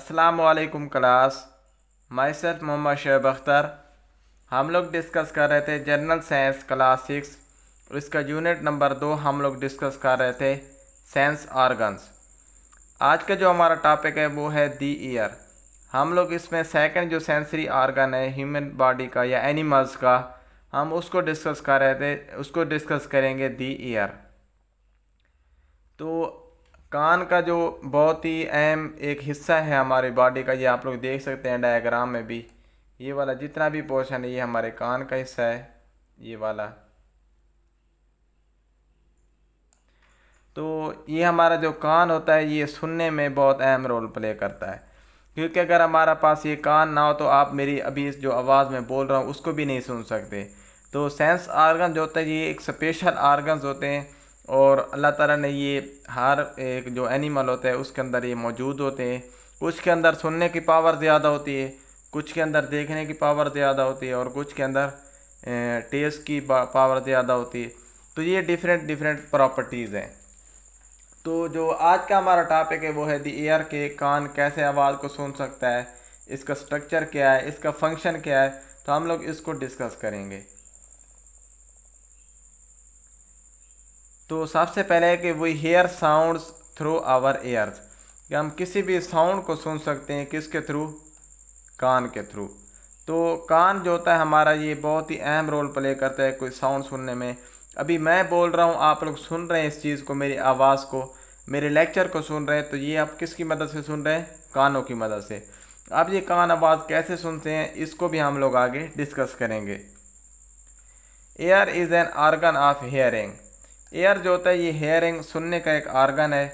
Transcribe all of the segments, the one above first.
अस्सलाम वालेकुम class. Myself Mohammad Shoaib Akhtar. हम लोग डिस्कस कर रहे थे जनरल साइंस क्लास 6 और इसका यूनिट नंबर 2 हम लोग डिस्कस कर रहे थे सेंस ऑर्गन्स। आज का जो हमारा टॉपिक है वो है दी ईयर। हम लोग इसमें सेकंड जो सेंसरी ऑर्गन है ह्यूमन बॉडी का या एनिमल्स का, हम उसको डिस्कस कर रहे थे, उसको डिस्कस करेंगे दी ईयर। तो कान का जो बहुत ही अहम एक हिस्सा है हमारी बॉडी का, ये आप लोग देख सकते हैं डायग्राम में भी। ये वाला जितना भी पोर्शन है ये हमारे कान का हिस्सा है, ये वाला। तो ये हमारा जो कान होता है ये सुनने में बहुत अहम रोल प्ले करता है, क्योंकि अगर हमारा पास ये कान ना हो तो आप मेरी अभी इस जो आवाज़ में बोल रहा हूँ उसको भी नहीं सुन सकते। तो सेंस ऑर्गन जो होता है ये एक स्पेशल ऑर्गन्स होते हैं और अल्लाह ताला ने ये हर एक जो एनिमल होता है उसके अंदर ये मौजूद होते हैं। कुछ के अंदर सुनने की पावर ज़्यादा होती है, कुछ के अंदर देखने की पावर ज़्यादा होती है और कुछ के अंदर टेस्ट की पावर ज़्यादा होती है। तो ये डिफरेंट डिफरेंट प्रॉपर्टीज़ हैं। तो जो आज का हमारा टॉपिक है वो है दी ईयर के कान कैसे आवाज़ को सुन सकता है, इसका स्ट्रक्चर क्या है, इसका फंक्शन क्या है। तो हम लोग इसको डिस्कस करेंगे। तो सबसे पहले है कि we hear sounds through our ears, कि हम किसी भी साउंड को सुन सकते हैं किसके थ्रू, कान के थ्रू। तो कान जो होता है हमारा ये बहुत ही अहम रोल प्ले करता है कोई साउंड सुनने में। अभी मैं बोल रहा हूँ, आप लोग सुन रहे हैं इस चीज़ को, मेरी आवाज़ को, मेरे लेक्चर को सुन रहे हैं, तो ये आप किसकी मदद से सुन रहे हैं, कानों की मदद से। अब ये कान आवाज़ कैसे सुनते हैं इसको भी हम लोग आगे डिस्कस करेंगे। Ear is an organ of hearing. Ear जो होता है ये हेयरिंग सुनने का एक आर्गन है।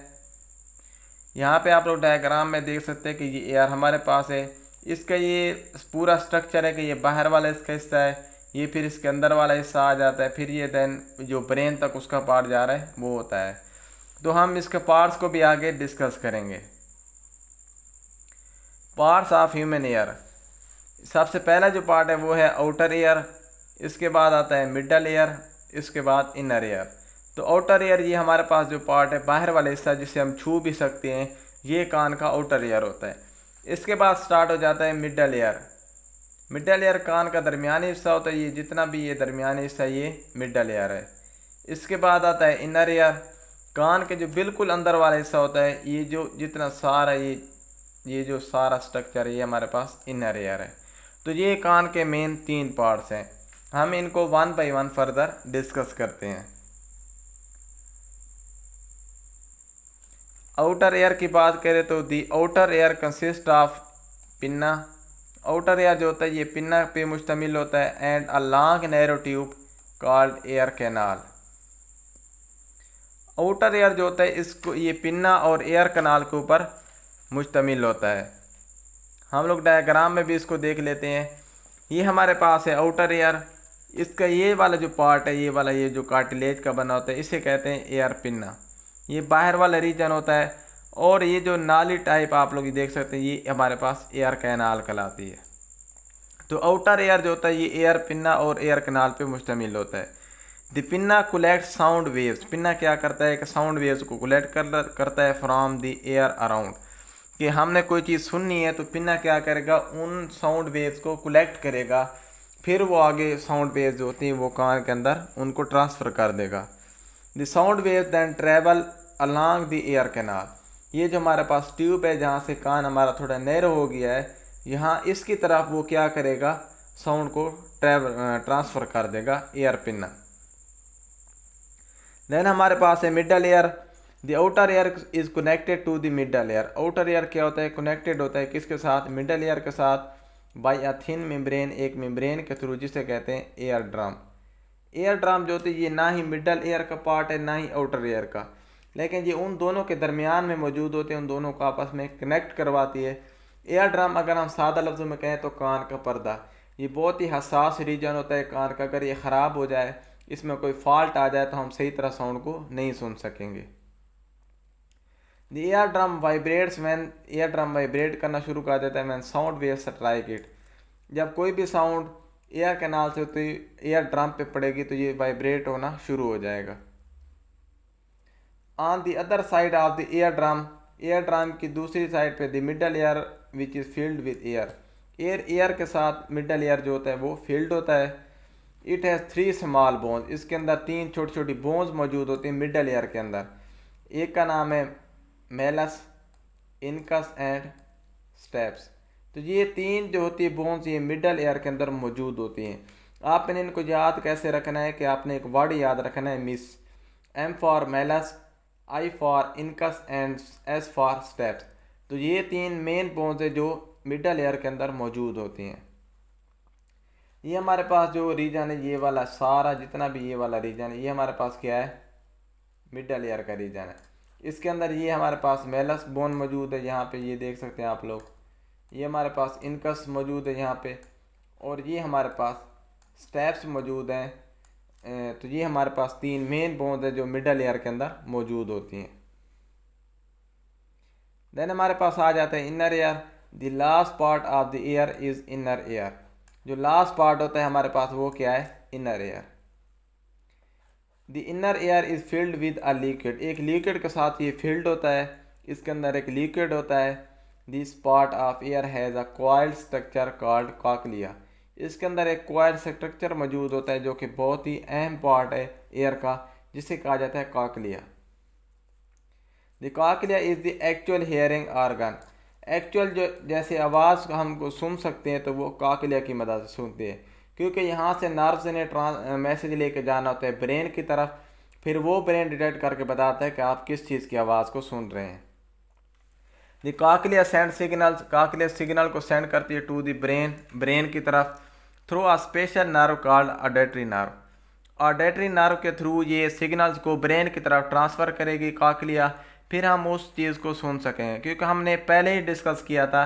यहाँ पे आप लोग डायग्राम में देख सकते हैं कि ये एयर हमारे पास है। इसका ये पूरा स्ट्रक्चर है कि ये बाहर वाला इसका हिस्सा है, ये फिर इसके अंदर वाला हिस्सा आ जाता है, फिर ये देन जो ब्रेन तक उसका पार्ट जा रहा है वो होता है। तो हम इसके पार्ट्स को भी आगे डिस्कस करेंगे। Parts of human ear. सबसे पहला जो पार्ट है वो है आउटर ईयर, इसके बाद आता है मिडल ईयर, इसके बाद इनर ईयर। तो आउटर ईयर ये हमारे पास जो पार्ट है बाहर वाला हिस्सा जिसे हम छू भी सकते हैं, ये कान का आउटर ईयर होता है। इसके बाद स्टार्ट हो जाता है मिडल ईयर। मिडल ईयर कान का दरमियानी हिस्सा होता है, ये जितना भी ये दरमियानी हिस्सा ये मिडल ईयर है। इसके बाद आता है इनर ईयर, कान के जो बिल्कुल अंदर वाला हिस्सा होता है, ये जो जितना सारा ये जो सारा स्ट्रक्चर है ये हमारे पास इनर ईयर है। तो ये कान के मेन 3 पार्ट्स हैं। हम इनको one by one further discuss करते हैं। आउटर एयर की बात करें तो the outer air consist of pinna. Outer air जो होता है ये पिन्ना पे मुश्तमिल होता है and a long narrow tube called air canal. Outer air जो होता है इसको ये पिन्ना और एयर कैनाल के ऊपर मुश्तमिल होता है। हम लोग डायग्राम में भी इसको देख लेते हैं। ये हमारे पास है आउटर एयर, इसका ये वाला जो पार्ट है, ये वाला ये जो कार्टिलेज का बना होता है इसे कहते हैं एयर पिन्ना। ये बाहर वाला रीजन होता है और ये जो नाली टाइप आप लोग देख सकते हैं ये हमारे पास एयर कैनाल कहलाती है। तो आउटर एयर जो होता है ये एयर पिन्ना और एयर कैनाल पे मुश्तमिल होता है। The pinna collect sound waves. Pinna क्या करता है कि साउंड वेव्स को कलेक्ट करता है फ्रॉम द एयर अराउंड, कि हमने कोई चीज़ सुननी है तो पिन्ना क्या करेगा, उन साउंड वेव्स को कलेक्ट करेगा, फिर वो आगे साउंड वेव्स जो होती हैं वो कान के अंदर उनको ट्रांसफ़र कर देगा। The sound waves then travel along the ear canal. ये जो हमारे पास ट्यूब है जहाँ से कान हमारा थोड़ा नैरो हो गया है, यहाँ इसकी तरफ वो क्या करेगा, साउंड को ट्रांसफ़र कर देगा एयर पिन्ना। देन हमारे पास है middle ear. The outer ear is connected to the middle ear. Outer ear क्या होता है, कनेक्टेड होता है किसके साथ, मिडल एयर के साथ, बाई अ थिन मेम्ब्रेन, एक मेम्ब्रेन के थ्रू जिसे कहते हैं एयर ड्रम। एयर ड्रम जो होती है ये ना ही मिडल एयर का पार्ट है ना ही आउटर एयर का, लेकिन ये उन दोनों के दरमियान में मौजूद होते हैं, उन दोनों को आपस में कनेक्ट करवाती है। एयर ड्रम अगर हम सादा लफ्ज़ों में कहें तो कान का पर्दा। ये बहुत ही हसास रीजन होता है कान का, अगर ये ख़राब हो जाए, इसमें कोई फॉल्ट आ जाए तो हम सही तरह साउंड को नहीं सुन सकेंगे। The air drum vibrates when, air drum vibrate करना शुरू कर देता है when sound waves strike it. जब कोई भी साउंड एयर कैनाल से होती एयर ड्रम पे पड़ेगी तो ये वाइब्रेट होना शुरू हो जाएगा। On the other side of the air drum, air drum की दूसरी साइड पे the middle air which is filled with air. Air के साथ मिडल एयर जो होता है वो फिल्ड होता है। इट हैज़ 3 स्मॉल बोन्स, इसके अंदर 3 छोटी छोटी बोन्स मौजूद होती हैं मिडल एयर के अंदर। एक का नाम है मेलस, इनकस एंड स्टेप्स। तो ये 3 जो होती है बोन्स ये मिडल एयर के अंदर मौजूद होती हैं। आपने इनको याद कैसे रखना है कि आपने एक वर्ड याद रखना है MIS, M for malleus, I for incus and S for stapes. तो ये 3 मेन बोन्स है जो मिडल एयर के अंदर मौजूद होती हैं। ये हमारे पास जो रीजन है ये वाला सारा जितना भी ये वाला रीजन है ये हमारे पास क्या है, मिडल एयर का रीजन है। इसके अंदर ये हमारे पास मेलस बोन मौजूद है, यहाँ पे ये देख सकते हैं आप लोग। ये हमारे पास इनकस मौजूद है यहाँ पे, और ये हमारे पास स्टेप्स मौजूद हैं। तो ये हमारे पास 3 मेन बोन्स है जो मिडल एयर के अंदर मौजूद होती हैं। देन हमारे पास आ जाता है inner air. The last part of the air is inner air. जो लास्ट पार्ट होता है हमारे पास वो क्या है, inner air. The inner air is filled with a liquid. एक लिक्विड के साथ ये फिल्ड होता है, इसके अंदर एक लिक्विड होता है। This part of air has a coiled structure called cochlea. इसके अंदर एक कॉइल्ड स्ट्रक्चर मौजूद होता है जो कि बहुत ही अहम पार्ट है एयर का, जिसे कहा जाता है cochlea. The cochlea is the actual hearing organ. Actual जो जैसे आवाज़ हमको सुन सकते हैं तो वो कॉकलिया की मदद से सुनते हैं, क्योंकि यहाँ से नर्व्स ने मैसेज लेके जाना होता है ब्रेन की तरफ, फिर वो ब्रेन डिटेक्ट करके बताता है कि आप किस चीज़ की आवाज़ को सुन रहे हैं। The cochlea send signals. Cochlea signal को सेंड करती है टू द ब्रेन की तरफ through a special nerve called auditory nerve. Auditory nerve के थ्रू ये सिग्नल्स को ब्रेन की तरफ ट्रांसफ़र करेगी कॉकलिया, फिर हम उस चीज़ को सुन सकें। क्योंकि हमने पहले ही डिस्कस किया था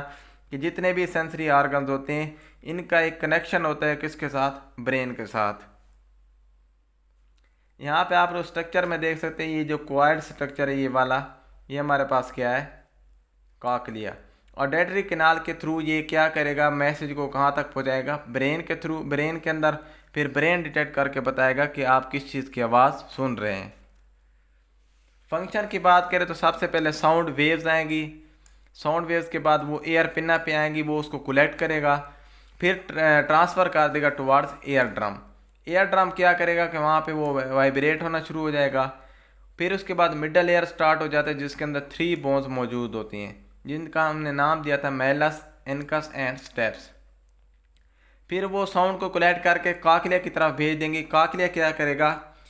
कि जितने भी सेंसरी ऑर्गन्स होते हैं इनका एक कनेक्शन होता है किसके साथ, ब्रेन के साथ। यहाँ पे आप लोग स्ट्रक्चर में देख सकते हैं ये जो क्वाइड स्ट्रक्चर है ये वाला, ये हमारे पास क्या है, कॉकलिया। ऑडिटरी कैनाल के थ्रू ये क्या करेगा, मैसेज को कहाँ तक पहुँचाएगा, ब्रेन के थ्रू, ब्रेन के अंदर, फिर ब्रेन डिटेक्ट करके बताएगा कि आप किस चीज़ की आवाज़ सुन रहे हैं। फंक्शन की बात करें तो सबसे पहले साउंड वेव्स आएंगी, साउंड वेव्स के बाद वो एयर पिन्ना पे आएंगी, वो उसको कलेक्ट करेगा, फिर ट्रांसफ़र कर देगा towards air drum. Air drum क्या करेगा कि वहाँ पे वो वाइब्रेट होना शुरू हो जाएगा। फिर उसके बाद मिडल एयर स्टार्ट हो जाता है जिसके अंदर 3 बोन्स मौजूद होती हैं जिनका हमने नाम दिया था मेलस, इनकस एंड स्टेप्स। फिर वो साउंड को कलेक्ट करके कॉकलिया की तरफ भेज देंगे। कॉकलिया क्या करेगा,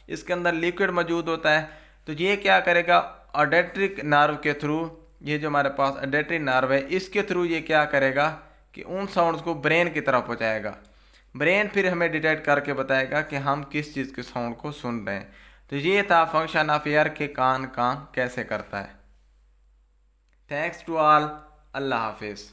इसके अंदर लिक्विड मौजूद होता है, तो ये क्या करेगा, ऑडिटरी नर्व के थ्रू, ये जो हमारे पास ऑडिटरी नर्व है इसके थ्रू ये क्या करेगा कि उन साउंड्स को ब्रेन की तरफ पहुँचाएगा। ब्रेन फिर हमें डिटेक्ट करके बताएगा कि हम किस चीज़ के साउंड को सुन रहे हैं। तो ये था फंक्शन ऑफ एयर के कान काम कैसे करता है। थैंक्स टू ऑल, अल्लाह हाफिज़।